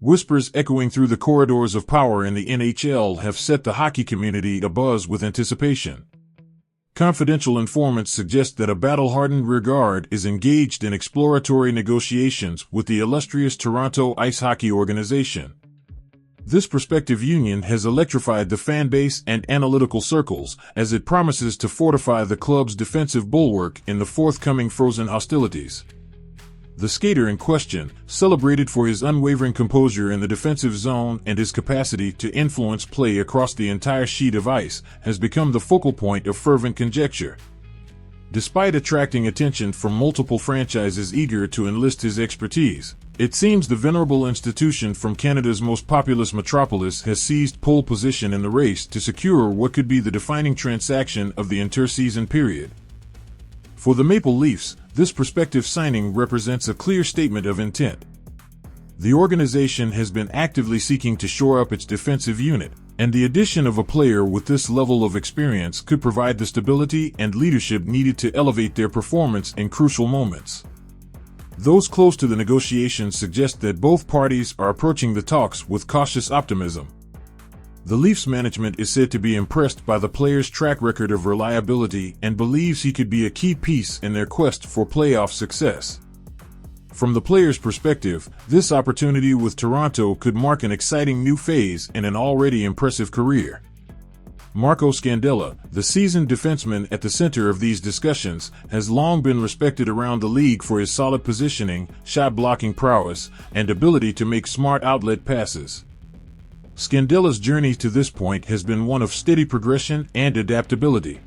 Whispers echoing through the corridors of power in the NHL have set the hockey community abuzz with anticipation. Confidential informants suggest that a battle-hardened rearguard is engaged in exploratory negotiations with the illustrious Toronto Ice Hockey Organization. This prospective union has electrified the fan base and analytical circles as it promises to fortify the club's defensive bulwark in the forthcoming frozen hostilities. The skater in question, celebrated for his unwavering composure in the defensive zone and his capacity to influence play across the entire sheet of ice, has become the focal point of fervent conjecture. Despite attracting attention from multiple franchises eager to enlist his expertise, it seems the venerable institution from Canada's most populous metropolis has seized pole position in the race to secure what could be the defining transaction of the interseason period. For the Maple Leafs, this prospective signing represents a clear statement of intent. The organization has been actively seeking to shore up its defensive unit, and the addition of a player with this level of experience could provide the stability and leadership needed to elevate their performance in crucial moments. Those close to the negotiations suggest that both parties are approaching the talks with cautious optimism. The Leafs management is said to be impressed by the player's track record of reliability and believes he could be a key piece in their quest for playoff success. From the player's perspective, this opportunity with Toronto could mark an exciting new phase in an already impressive career. Marco Scandella, the seasoned defenseman at the center of these discussions, has long been respected around the league for his solid positioning, shot-blocking prowess, and ability to make smart outlet passes. Scandella's journey to this point has been one of steady progression and adaptability.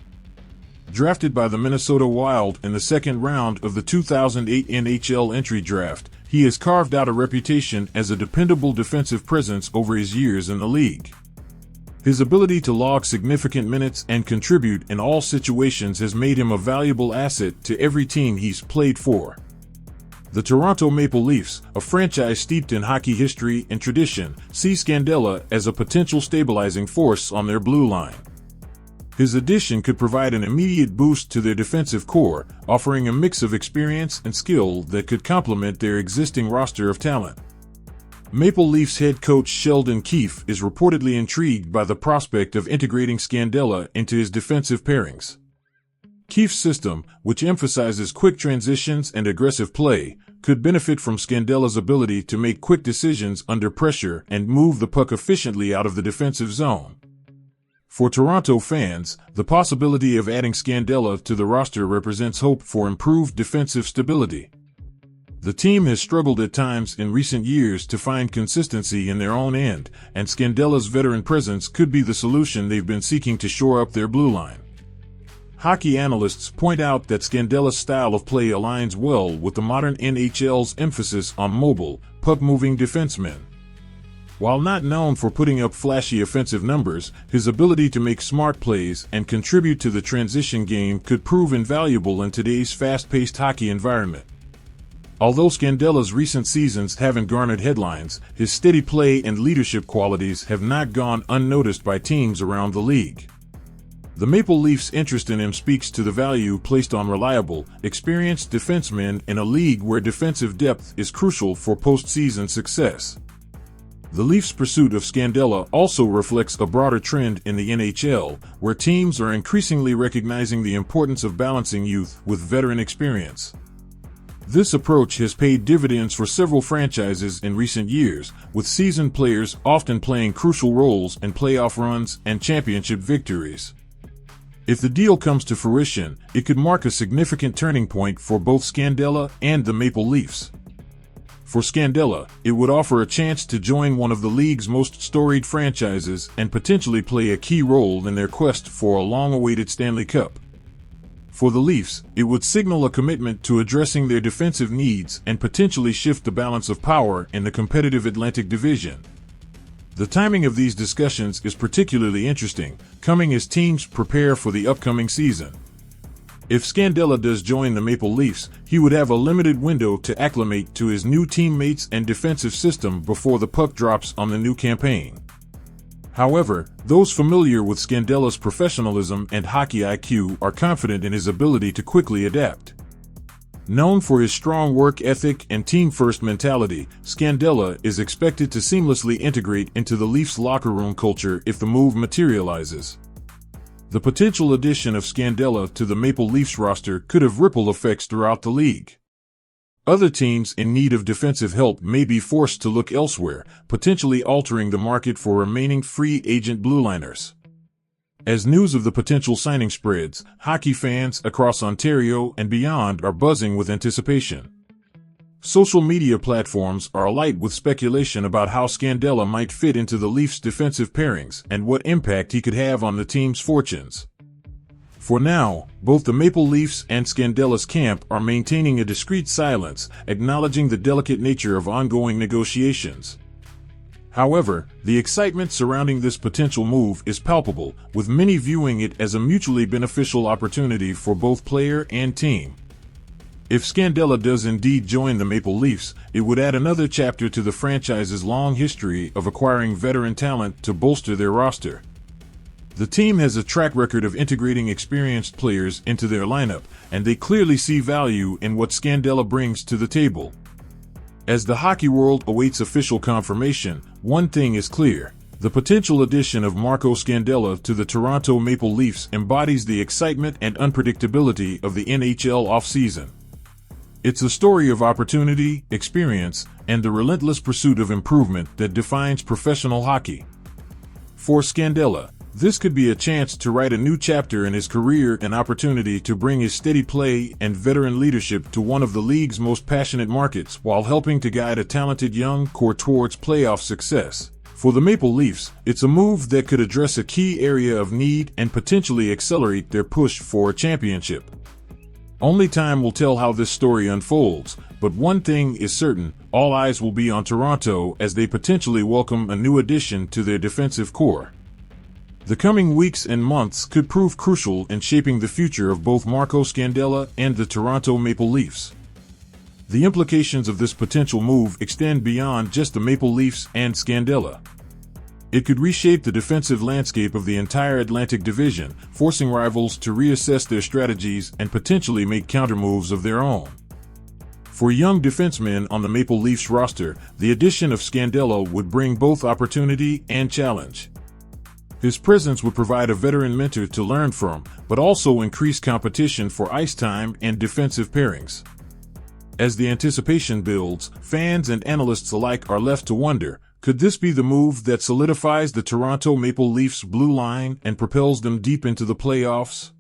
Drafted by the Minnesota Wild in the second round of the 2008 NHL entry draft, he has carved out a reputation as a dependable defensive presence over his years in the league. His ability to log significant minutes and contribute in all situations has made him a valuable asset to every team he's played for. The Toronto Maple Leafs, a franchise steeped in hockey history and tradition, see Scandella as a potential stabilizing force on their blue line. His addition could provide an immediate boost to their defensive core, offering a mix of experience and skill that could complement their existing roster of talent. Maple Leafs head coach Sheldon Keefe is reportedly intrigued by the prospect of integrating Scandella into his defensive pairings. Keefe's system, which emphasizes quick transitions and aggressive play, could benefit from Scandella's ability to make quick decisions under pressure and move the puck efficiently out of the defensive zone. For Toronto fans, the possibility of adding Scandella to the roster represents hope for improved defensive stability. The team has struggled at times in recent years to find consistency in their own end, and Scandella's veteran presence could be the solution they've been seeking to shore up their blue line. Hockey analysts point out that Scandella's style of play aligns well with the modern NHL's emphasis on mobile, puck-moving defensemen. While not known for putting up flashy offensive numbers, his ability to make smart plays and contribute to the transition game could prove invaluable in today's fast-paced hockey environment. Although Scandella's recent seasons haven't garnered headlines, his steady play and leadership qualities have not gone unnoticed by teams around the league. The Maple Leafs' interest in him speaks to the value placed on reliable, experienced defensemen in a league where defensive depth is crucial for postseason success. The Leafs' pursuit of Scandella also reflects a broader trend in the NHL, where teams are increasingly recognizing the importance of balancing youth with veteran experience. This approach has paid dividends for several franchises in recent years, with seasoned players often playing crucial roles in playoff runs and championship victories. If the deal comes to fruition, it could mark a significant turning point for both Scandella and the Maple Leafs. For Scandella, it would offer a chance to join one of the league's most storied franchises and potentially play a key role in their quest for a long-awaited Stanley Cup. For the Leafs, it would signal a commitment to addressing their defensive needs and potentially shift the balance of power in the competitive Atlantic Division. The timing of these discussions is particularly interesting, coming as teams prepare for the upcoming season. If Scandella does join the Maple Leafs, he would have a limited window to acclimate to his new teammates and defensive system before the puck drops on the new campaign. However, those familiar with Scandella's professionalism and hockey IQ are confident in his ability to quickly adapt. Known for his strong work ethic and team-first mentality, Scandella is expected to seamlessly integrate into the Leafs locker room culture if the move materializes. The potential addition of Scandella to the Maple Leafs roster could have ripple effects throughout the league. Other teams in need of defensive help may be forced to look elsewhere, potentially altering the market for remaining free agent blue liners. As news of the potential signing spreads, hockey fans across Ontario and beyond are buzzing with anticipation. Social media platforms are alight with speculation about how Scandella might fit into the Leafs' defensive pairings and what impact he could have on the team's fortunes. For now, both the Maple Leafs and Scandella's camp are maintaining a discreet silence, acknowledging the delicate nature of ongoing negotiations. However, the excitement surrounding this potential move is palpable, with many viewing it as a mutually beneficial opportunity for both player and team. If Scandella does indeed join the Maple Leafs, it would add another chapter to the franchise's long history of acquiring veteran talent to bolster their roster. The team has a track record of integrating experienced players into their lineup, and they clearly see value in what Scandella brings to the table. As the hockey world awaits official confirmation, one thing is clear. The potential addition of Marco Scandella to the Toronto Maple Leafs embodies the excitement and unpredictability of the NHL offseason. It's a story of opportunity, experience, and the relentless pursuit of improvement that defines professional hockey. For Scandella, this could be a chance to write a new chapter in his career, an opportunity to bring his steady play and veteran leadership to one of the league's most passionate markets while helping to guide a talented young core towards playoff success. For the Maple Leafs, it's a move that could address a key area of need and potentially accelerate their push for a championship. Only time will tell how this story unfolds, but one thing is certain, all eyes will be on Toronto as they potentially welcome a new addition to their defensive core. The coming weeks and months could prove crucial in shaping the future of both Marco Scandella and the Toronto Maple Leafs. The implications of this potential move extend beyond just the Maple Leafs and Scandella. It could reshape the defensive landscape of the entire Atlantic Division, forcing rivals to reassess their strategies and potentially make countermoves of their own. For young defensemen on the Maple Leafs roster, the addition of Scandella would bring both opportunity and challenge. His presence would provide a veteran mentor to learn from, but also increase competition for ice time and defensive pairings. As the anticipation builds, fans and analysts alike are left to wonder, could this be the move that solidifies the Toronto Maple Leafs blue line and propels them deep into the playoffs?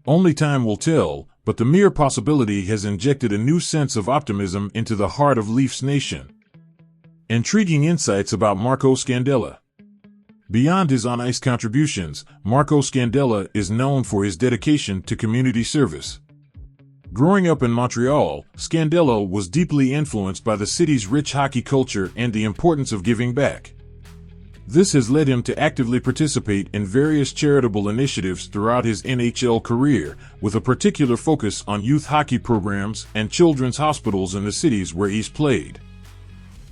Only time will tell, but the mere possibility has injected a new sense of optimism into the heart of Leafs Nation. Intriguing insights about Marco Scandella. Beyond his on-ice contributions, Marco Scandella is known for his dedication to community service. Growing up in Montreal, Scandella was deeply influenced by the city's rich hockey culture and the importance of giving back. This has led him to actively participate in various charitable initiatives throughout his NHL career, with a particular focus on youth hockey programs and children's hospitals in the cities where he's played.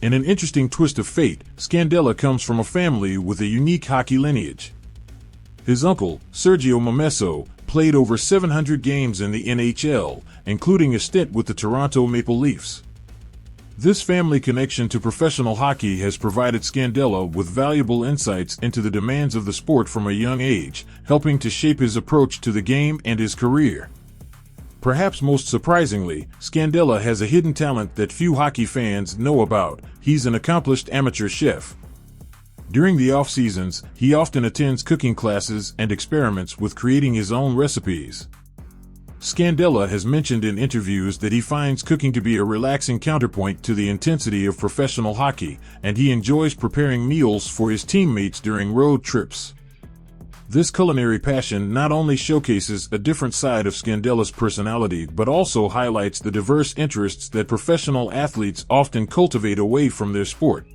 In an interesting twist of fate, Scandella comes from a family with a unique hockey lineage. His uncle, Sergio Momesso, played over 700 games in the NHL, including a stint with the Toronto Maple Leafs. This family connection to professional hockey has provided Scandella with valuable insights into the demands of the sport from a young age, helping to shape his approach to the game and his career. Perhaps most surprisingly, Scandella has a hidden talent that few hockey fans know about. He's an accomplished amateur chef. During the off-seasons, he often attends cooking classes and experiments with creating his own recipes. Scandella has mentioned in interviews that he finds cooking to be a relaxing counterpoint to the intensity of professional hockey, and he enjoys preparing meals for his teammates during road trips. This culinary passion not only showcases a different side of Scandella's personality but also highlights the diverse interests that professional athletes often cultivate away from their sport.